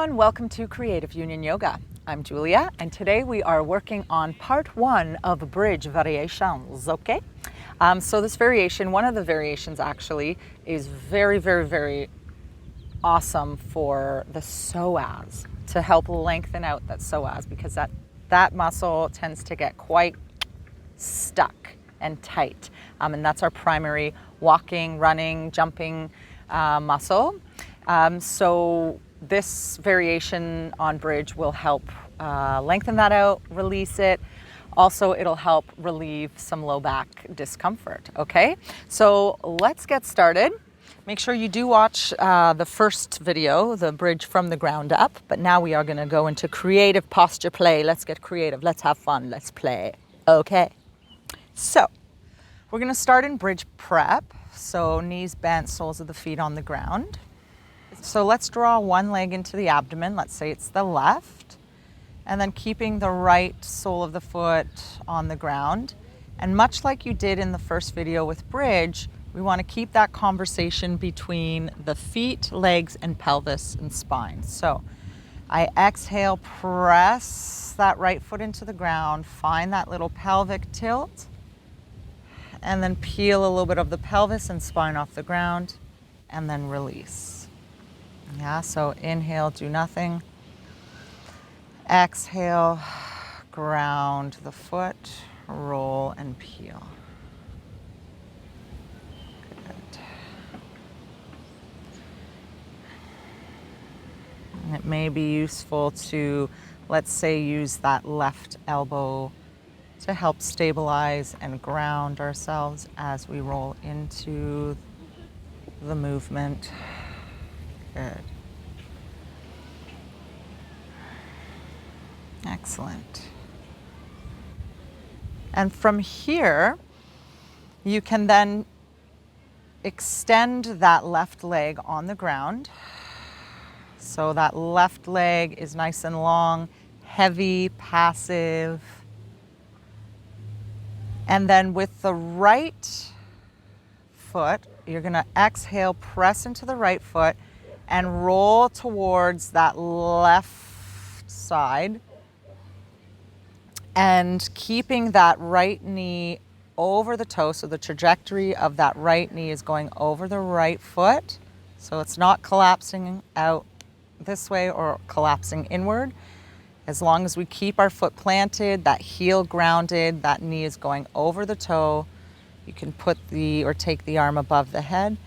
everyone, welcome to Creative Union Yoga. I'm Julia, and today we are working on part one of bridge variations, okay? So this variation, one of the variations actually, is very awesome for the psoas, to help lengthen out that psoas, because that muscle tends to get quite stuck and tight. And that's our primary walking, running, jumping muscle. So this variation on bridge will help lengthen that out, release it. Also, it'll help relieve some low back discomfort, okay? So let's get started. Make sure you do watch the first video, the bridge from the ground up, but now we are gonna go into creative posture play. Let's get creative, let's have fun, let's play, okay? So, we're gonna start in bridge prep. So knees bent, soles of the feet on the ground. So let's draw one leg into the abdomen. Let's say it's the left. And then keeping the right sole of the foot on the ground. And much like you did in the first video with bridge, we want to keep that conversation between the feet, legs, and pelvis and spine. So I exhale, press that right foot into the ground, find that little pelvic tilt, and then peel a little bit of the pelvis and spine off the ground, and then release. Yeah, so inhale, do nothing. Exhale, ground the foot, roll and peel. Good. And it may be useful to, let's say, use that left elbow to help stabilize and ground ourselves as we roll into the movement. Good. Excellent. And from here, you can then extend that left leg on the ground. So that left leg is nice and long, heavy, passive. And then with the right foot, you're gonna exhale, press into the right foot, and roll towards that left side, and keeping that right knee over the toe. So the trajectory of that right knee is going over the right foot. So it's not collapsing out this way or collapsing inward. As long as we keep our foot planted, that heel grounded, that knee is going over the toe. You can put take the arm above the head.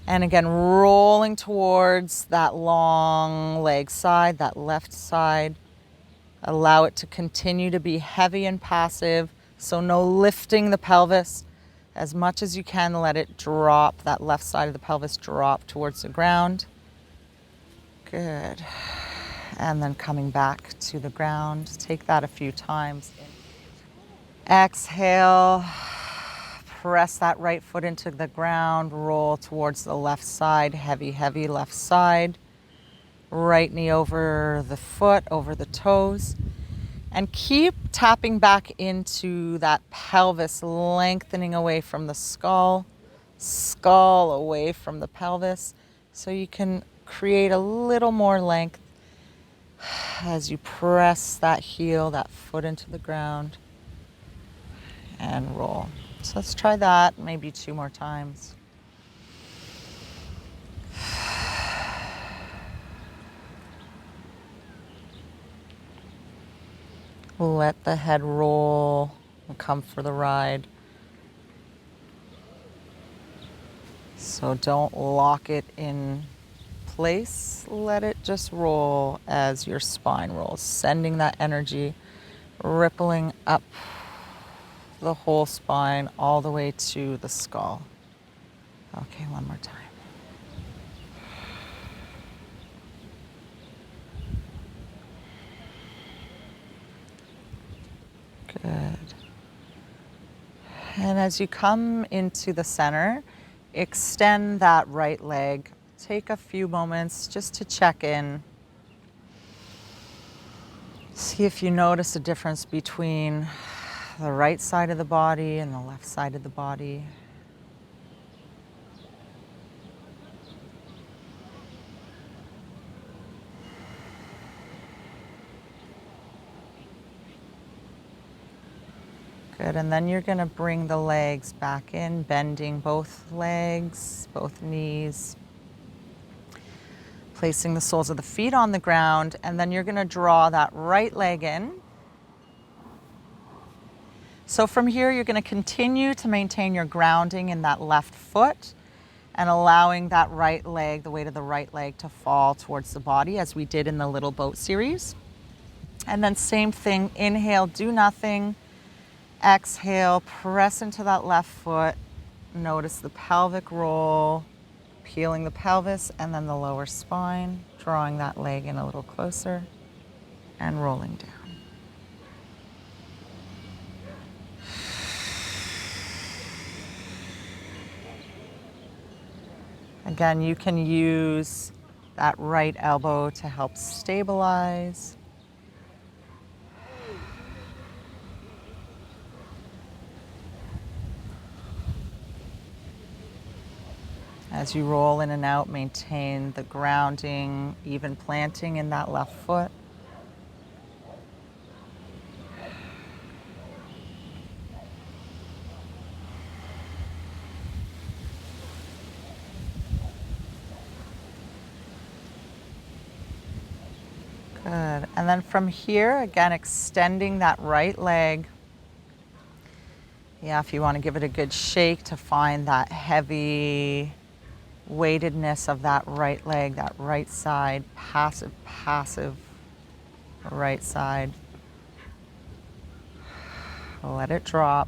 And again, rolling towards that long leg side, that left side. Allow it to continue to be heavy and passive. So no lifting the pelvis. As much as you can, let it drop, that left side of the pelvis drop towards the ground. Good. And then coming back to the ground. Take that a few times. Exhale. Press that right foot into the ground, roll towards the left side, heavy left side. Right knee over the foot, over the toes. And keep tapping back into that pelvis, lengthening away from the skull away from the pelvis. So you can create a little more length as you press that heel, that foot into the ground, and roll. So let's try that maybe 2 more times. Let the head roll and come for the ride. So don't lock it in place. Let it just roll as your spine rolls, sending that energy rippling up the whole spine all the way to the skull. Okay, one more time. Good. And as you come into the center, extend that right leg. Take a few moments just to check in. See if you notice a difference between the right side of the body and the left side of the body. Good, and then you're gonna bring the legs back in, bending both legs, both knees. Placing the soles of the feet on the ground, and then you're gonna draw that right leg in. So from here, you're gonna continue to maintain your grounding in that left foot and allowing that right leg, the weight of the right leg, to fall towards the body as we did in the little boat series. And then same thing, inhale, do nothing. Exhale, press into that left foot. Notice the pelvic roll, peeling the pelvis and then the lower spine, drawing that leg in a little closer and rolling down. Again, you can use that right elbow to help stabilize. As you roll in and out, maintain the grounding, even planting in that left foot. Good. And then from here, again, extending that right leg. Yeah, if you want to give it a good shake to find that heavy weightedness of that right leg, that right side, passive right side. Let it drop.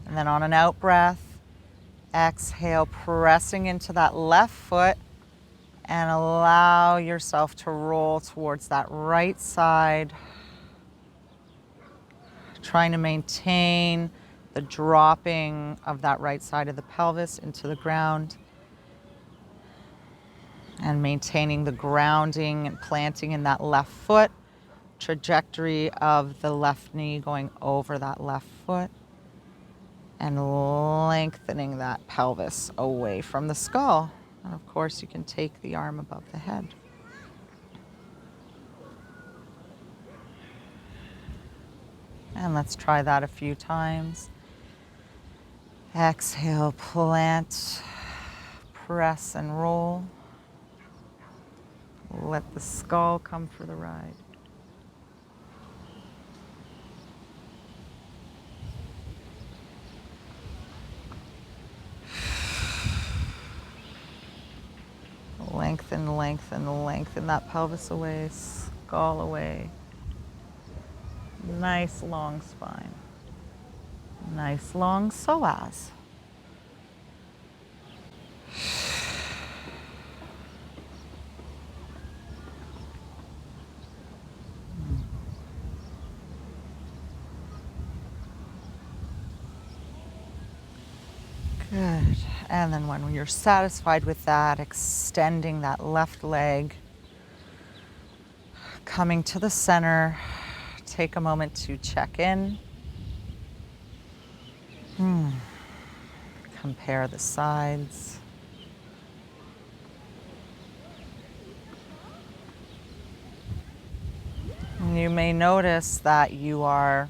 And then on an out breath, exhale, pressing into that left foot and allow yourself to roll towards that right side. Trying to maintain the dropping of that right side of the pelvis into the ground. And maintaining the grounding and planting in that left foot, trajectory of the left knee going over that left foot, and lengthening that pelvis away from the skull. And of course, you can take the arm above the head. And let's try that a few times. Exhale, plant, press and roll. Let the skull come for the ride. Lengthen, lengthen, lengthen that pelvis away, skull away. Nice long spine. Nice long psoas. Good. And then when you're satisfied with that, extending that left leg, coming to the center, take a moment to check in. Compare the sides. And you may notice that you are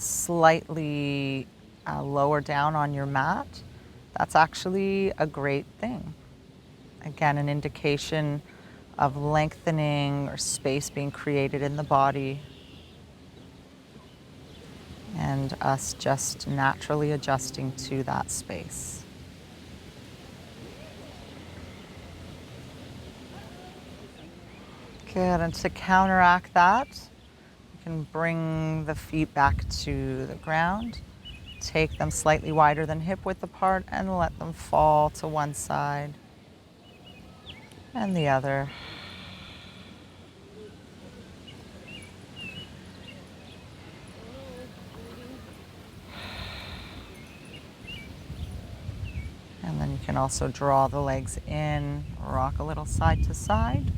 slightly lower down on your mat. That's actually a great thing. Again, an indication of lengthening or space being created in the body, and us just naturally adjusting to that space. Good, and to counteract that, you can bring the feet back to the ground. Take them slightly wider than hip width apart and let them fall to one side and the other. And then you can also draw the legs in, rock a little side to side.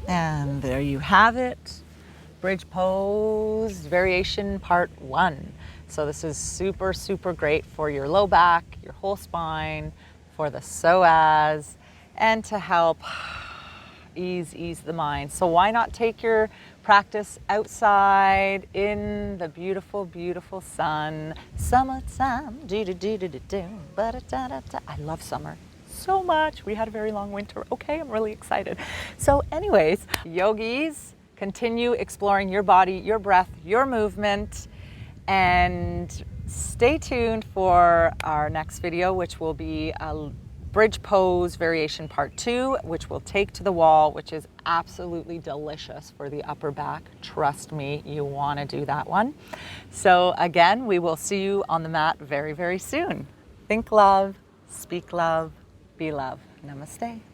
And there you have it. Bridge pose variation part 1. So this is super, super great for your low back, your whole spine, for the psoas, and to help ease the mind. So why not take your practice outside in the beautiful, beautiful sun. Summertime, I love summer so much. We had a very long winter. Okay, I'm really excited. So anyways, yogis, continue exploring your body, your breath, your movement, and stay tuned for our next video, which will be a bridge pose variation part 2, which we'll take to the wall, which is absolutely delicious for the upper back. Trust me, you want to do that one. So again, we will see you on the mat very, very soon. Think love, speak love, be love. Namaste.